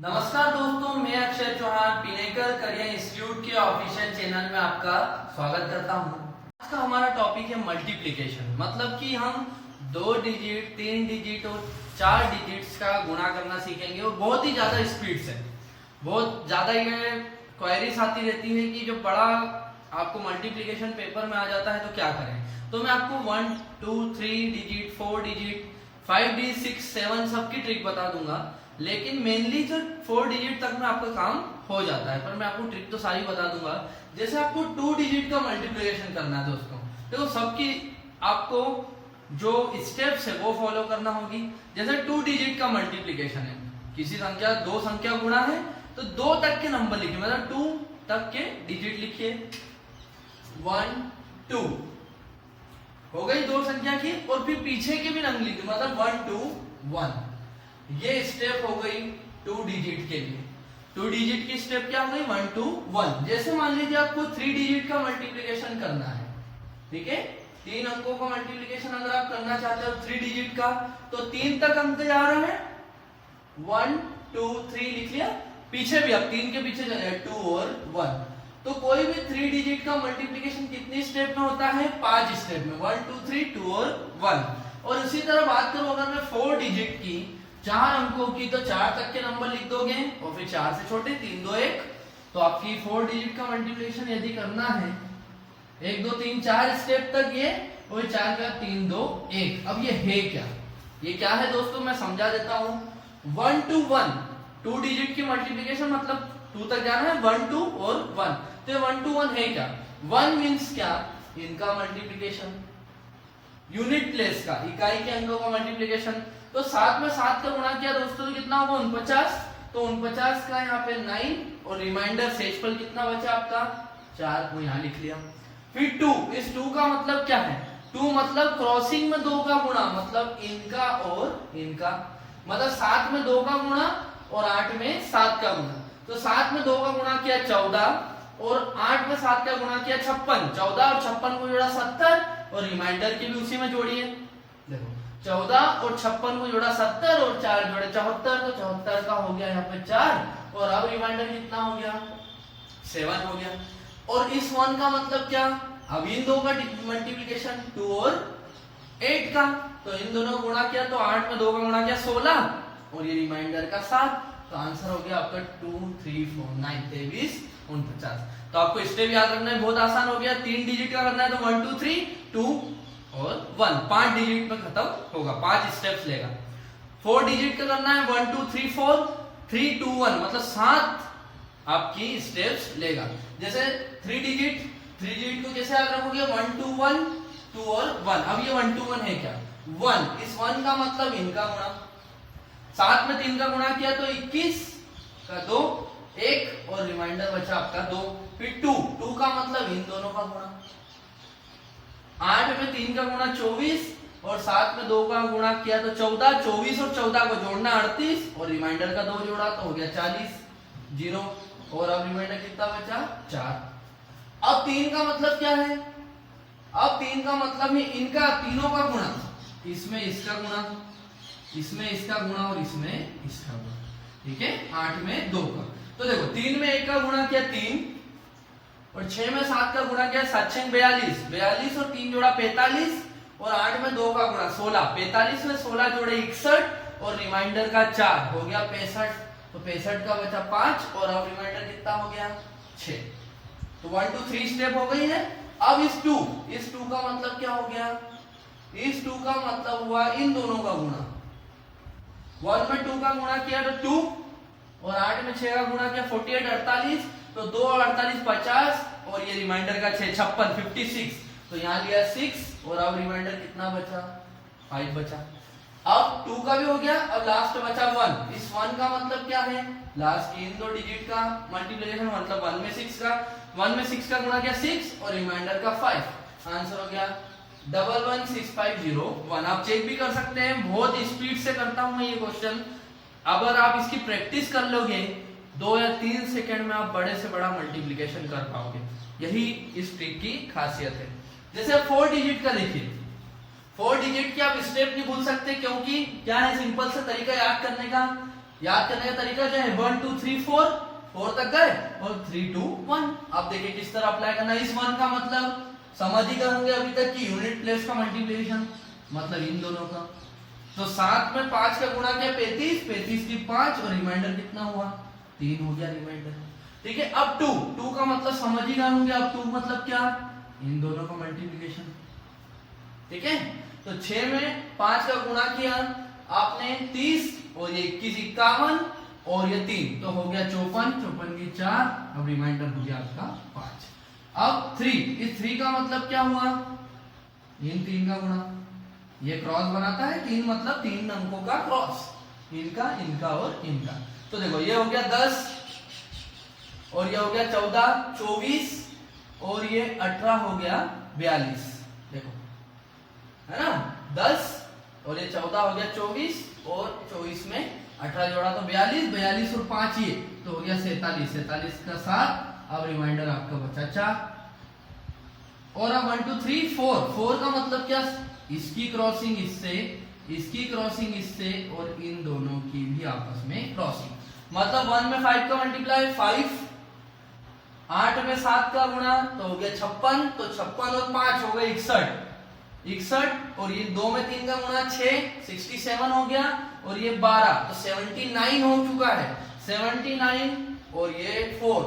नमस्कार दोस्तों, मैं अक्षय चौहान पिनेकर करियर इंस्टीट्यूट के ऑफिशियल चैनल में आपका स्वागत करता हूं। आज का हमारा टॉपिक है मल्टीप्लिकेशन, मतलब कि हम 2 डिजिट, 3 डिजिट और 4 डिजिट्स का गुणा करना सीखेंगे और बहुत ही ज्यादा स्पीड से। बहुत ज्यादा ये क्वेरीज आती रहती है कि जब बड़ा आपको मल्टीप्लिकेशन पेपर में आ जाता है तो क्या करें। तो मैं आपको 1, 2, 3 डिजिट, 4 डिजिट, 5 डिजिट, 6, 7 सबकी ट्रिक बता दूंगा, लेकिन मेनली जो 4 डिजिट तक में आपका काम हो जाता है, पर मैं आपको ट्रिक तो सारी बता दूंगा। जैसे आपको 2 डिजिट का मल्टीप्लिकेशन करना है दोस्तों, देखो सबकी आपको जो स्टेप्स है वो फॉलो करना होगी। जैसे 2 डिजिट का मल्टीप्लिकेशन है, किसी संख्या 2 संख्या गुणा है तो 2 तक के नंबर लिखिए, मतलब 2 तक के डिजिट लिखिए। 1, 2 हो गई 2 संख्या की, और फिर पीछे के भी नंबर लिखिए, मतलब 1, 2, 1। ये स्टेप हो गई 2 डिजिट के लिए। 2 डिजिट की स्टेप क्या हो गई? 1, 2, 1। जैसे मान लीजिए आपको 3 डिजिट का मल्टीप्लिकेशन करना है, ठीक है, 3 अंकों का मल्टीप्लिकेशन अगर आप करना चाहते हो 3 डिजिट का, तो 3 तक अंक जा रहा है, 1, 2, 3 लिख लिया। पीछे भी अब 3 के पीछे जाए 2 और 1। तो कोई भी 3 डिजिट का मल्टीप्लिकेशन कितनी स्टेप में होता है? 5 स्टेप में, 1, 2, 3, 2 और 1। और इसी तरह बात करूं अगर मैं 4 डिजिट की, 4 अंकों की, तो 4 तक के नंबर लिख दोगे और फिर 4 से छोटे 3, 2, 1। तो आपकी 4 डिजिट का मल्टीप्लिकेशन यदि करना है 1, 2, 3, 4 स्टेप तक, ये और 4 का 3, 2, 1। अब ये है क्या? ये क्या है दोस्तों, मैं समझा देता हूं। 1 to 1 2 डिजिट की मल्टीप्लिकेशन, मतलब 2 तक जाना है, 1, 2 और 1। तो 1 to 1 है क्या? 1 मीन्स क्या? इनका मल्टीप्लिकेशन, यूनिट प्लेस का, इकाई के अंकों का मल्टीप्लिकेशन। तो 7 में 7 का गुणा किया दोस्तों तो कितना होगा? 49। तो 49 का यहाँ पे 9 और रिमाइंडर शेषफल कितना बचा आपका? 4 को यहाँ लिख लिया। फिर 2, इस 2 का मतलब क्या है? 2 मतलब क्रॉसिंग में 2 का गुणा, मतलब इनका और इनका, मतलब 7 में 2 का गुणा और 8 में 7 का गुणा। तो 7 में 2 का गुणा किया 14 और 8 में 7 का गुणा किया 56। 14 और 56 को जोड़ा 70 और रिमाइंडर की भी उसी में जोड़िए। देखो 14 और 56 को जोड़ा 70 और 4 जोड़े 74, तो 74 का हो गया यहाँ पे 4, और अब रिमाइंडर कितना हो गया? 7 हो गया। और इस 1 का मतलब क्या? अब इन दो का मल्टीप्लिकेशन 2 और 8 का, तो इन दोनों को गुणा किया तो 8 में 2 का गुणा किया 16 और ये रिमाइंडर का 7। तो आंसर हो गया आपका 2, 3, 4, 9, 23, 49। तो आपको स्टेप याद रखना है, बहुत आसान हो गया। 3 डिजिट का करना है तो 1, 2, 3, 2 और 1, 5 डिजिट में खत्म होगा, 5 स्टेप्स लेगा। 4 डिजिट का करना है 1, 2, 3, 4, 3, 2, 1, मतलब 7 आपकी स्टेप्स लेगा। जैसे 3 डिजिट को कैसे याद रखोगे? 1, 2, 1, 2 और 1। अब ये 1, 2, 1 है क्या? 1, इस 1 का मतलब इनका गुणा, 7 में 3 का गुणा किया तो 21 का 2, 1 और रिमाइंडर बचा आपका 2। फिर 2 का मतलब इन दोनों का गुणा, 8 में 3 का गुणा 24 और 7 में 2 का गुणा किया तो 14। 24 और 14 को जोड़ना 38 और रिमाइंडर का 2 जोड़ा तो हो गया 40, 0। और अब रिमाइंडर कितना बचा? 4। अब 3 का मतलब क्या है? अब 3 का मतलब है इनका तीनों का गुणा, इसमें इसका गुणा, इसमें इसका गुणा और इसमें इसका गुणा, ठीक है, 8 में 2 का। तो देखो 3 में 1 का गुणा किया 3 और 6 में 7 का गुणा किया 7, 6, 42, 42 और 3 जोड़ा 45 और 8 में 2 का गुणा 16, 45 में 16 जोड़े 61 और रिमाइंडर का 4 हो गया 65। तो 65 का बचा 5 और अब रिमाइंडर कितना हो गया? 6। तो 1, 2, 3 स्टेप हो गई है। अब इस 2 का मतलब क्या हो गया? इस 2 का मतलब हुआ इन दोनों का गुणा। 1 में 2 का गुणा किया तो 2 और 8 में 6 का गुणा किया 48, 48, तो 2 और 48 50 और ये रिमाइंडर का 6, 56, 56। तो यहाँ लिया 6 और अब रिमाइंडर कितना बचा? 5 बचा। अब 2 का भी हो गया, अब लास्ट बचा 1। इस 1 का मतलब क्या है? लास्ट इन 2 डिजिट का मल्टीप्लिकेशन, मतलब 1 में 6 का, 1 में 6 का गुणा किया 6 और रिमाइंडर का 5। आंसर हो गया 116501। आप चेक भी कर सकते हैं, बहुत स्पीड से करता हूं मैं ये क्वेश्चन। अगर आप इसकी प्रैक्टिस कर लोगे 2 या 3 सेकंड में आप बड़े से बड़ा मल्टीप्लिकेशन कर पाओगे। यही इस ट्रिक की खासियत है। जैसे 4 डिजिट का देखिए, 4 डिजिट की आप स्टेप नहीं भूल सकते, क्योंकि क्या है, सिंपल सा तरीका याद करने का। याद करने का तरीका क्या है, 1 2 3 4, 4 तक गए और 3 2 1। अब देखिए किस तरह अप्लाई करना है। इस 1 का मतलब समझ ही गए होंगे अभी तक कि यूनिट प्लेस का मल्टीप्लिकेशन, मतलब इन दोनों का। तो 7 में 5 का गुणा किया 35, 35 की 5 और रिमाइंडर कितना हुआ, 3 हो गया रिमाइंडर। ठीक है, अब 2 का मतलब समझ ही गए होंगे। अब 2 मतलब क्या, इन दोनों का मल्टीप्लिकेशन। ठीक है, तो 6 में 5 का गुणा किया आपने 30 और ये 21 51 और ये 3, तो हो गया 54, 54 की 4, अब रिमाइंडर हो गया आपका 5। अब 3, इस 3 का मतलब क्या हुआ, इन 3 का गुणा, ये क्रॉस बनाता है 3 मतलब 3 अंकों का क्रॉस, इनका इनका और इनका। तो देखो ये हो गया 10 और ये हो गया 14 24 और ये 18 हो गया 42। देखो है ना, 10 और ये 14 हो गया 24 और 24 में 18 जोड़ा तो 42, 42 और 5 ये तो हो गया 47, 47 का 7। अब रिमाइंडर आपका बचा 4। और अब 1 2 3 4, 4 का मतलब क्या, इसकी क्रॉसिंग इससे, इसकी क्रॉसिंग इससे और इन दोनों की भी आपस में क्रॉसिंग। मतलब 1 में 5 का मल्टीप्लाई 5, 8 में 7 का गुणा तो हो गया 56, तो 56 और 5 हो गए 61, 61 और ये 2 में 3 का गुणा 6, 67 हो गया और ये 12, तो 79 हो चुका है। 79 और ये 4,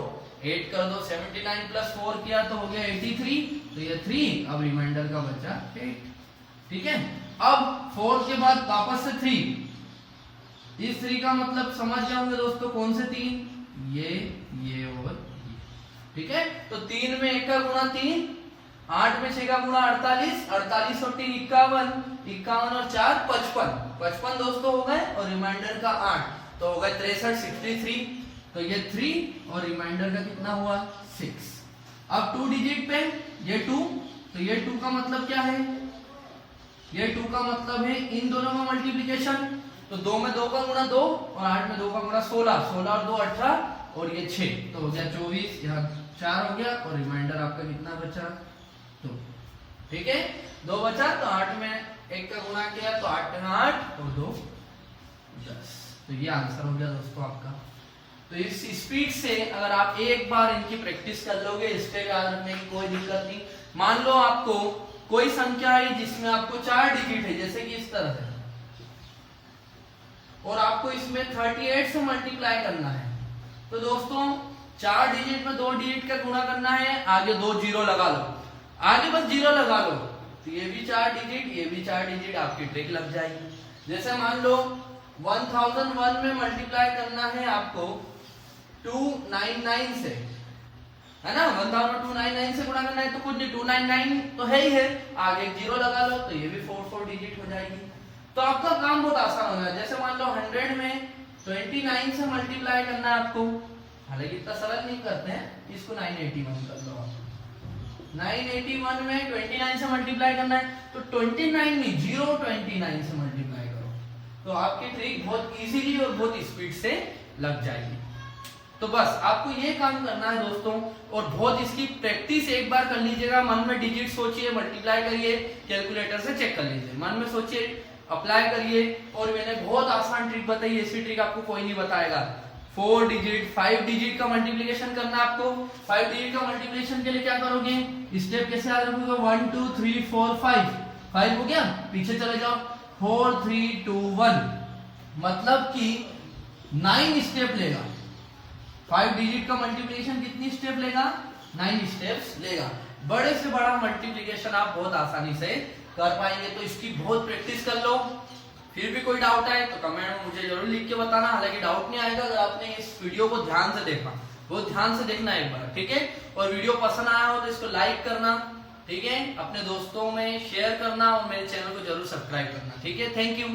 8 कर दो, 79 प्लस 4 किया तो हो गया 83, तो ये 3, अब रिमाइंडर का बचा 8। ठीक है, अब 4 के बाद वापस से 3, इस 3 का मतलब समझ जाओगे दोस्तों कौन से 3, ये और ये। ठीक है, तो 3 में 1 का गुणा 3, 8 में 6 का गुणा 48, 48 और 3 51, 51 और 4 55, 55 दोस्तों हो गए और रिमाइंडर का 8, तो हो गए 63, 63, तो ये 3 और रिमाइंडर का कितना हुआ 6। अब 2 डिजिट पे ये 2, तो ये 2 का मतलब क्या है, ये 2 का मतलब है इन दोनों का मल्टीप्लिकेशन। तो 2 में 2 का गुणा 2 और 8 में 2 का गुणा 16, 16 और 2 18 और ये 6, तो हो गया 24, यहाँ 4 हो गया और रिमाइंडर आपका कितना बचा 2। ठीक है, 2 बचा, तो 8 में 1 का गुणा किया तो 8 में 8 और 2 10, तो ये आंसर हो गया दोस्तों आपका। तो इस स्पीड से अगर आप एक बार इनकी प्रैक्टिस कर लोगे, स्टेप याद रखने की कोई दिक्कत नहीं। मान लो आपको कोई संख्या है जिसमें आपको 4 डिजिट है, जैसे कि इस तरह है, और आपको इसमें 38 से मल्टीप्लाई करना है, तो दोस्तों 4 डिजिट में 2 डिजिट का गुणा करना है, आगे 2 जीरो लगा लो, आगे बस जीरो लगा लो, तो ये भी 4 डिजिट, ये भी 4 डिजिट, आपकी ट्रिक लग जाएगी। जैसे मान लो 1001 में मल्टीप्लाई करना है आपको 299 से, है ना, 1000 से गुणा करना है, तो कुछ नहीं, 299 तो है ही है, आगे एक जीरो लगा लो, तो ये भी 4 डिजिट हो जाएगी। तो आपका काम बहुत आसान हो गया। जैसे मान लो 100 में 29 से मल्टीप्लाई करना है आपको, हालांकि इतना सरल नहीं करते हैं, इसको 981 कर लो आप, 981 में 29 से मल्टीप्लाई करना है, तो 29 नहीं 029 से मल्टीप्लाई करो, तो आपकी ट्रिक बहुत इजीली और बहुत स्पीड से लग जाएगी। तो बस आपको ये काम करना है दोस्तों, और बहुत इसकी प्रैक्टिस एक बार कर लीजिएगा। मन में डिजिट सोचिए, मल्टीप्लाई करिए, कैलकुलेटर से चेक कर लीजिए, मन में सोचिए, अप्लाई करिए। और मैंने बहुत आसान ट्रिक बताई, ऐसी ट्रिक आपको कोई नहीं बताएगा। 4 डिजिट 5 डिजिट का मल्टीप्लिकेशन करना है आपको। 5 डिजिट का मल्टीप्लिकेशन के लिए क्या करोगे, स्टेप कैसे याद रखोगे, 1 2 3 4 5 हो गया, पीछे चले जाओ, 4 3 2 1, मतलब कि 9 स्टेप लेगा। 5 डिजिट का मल्टीप्लिकेशन कितनी स्टेप लेगा, 9 स्टेप्स लेगा। बड़े से बड़ा मल्टीप्लिकेशन आप बहुत आसानी से कर पाएंगे। तो इसकी बहुत प्रैक्टिस कर लो। फिर भी कोई डाउट आए तो कमेंट में मुझे जरूर लिख के बताना। हालांकि डाउट नहीं आएगा अगर आपने इस वीडियो को ध्यान से देखा, बहुत ध्यान से देखना एक बार, ठीक है। और वीडियो पसंद आया हो तो इसको लाइक करना, ठीक है, अपने दोस्तों में शेयर करना और मेरे चैनल को जरूर सब्सक्राइब करना, ठीक है। Thank you.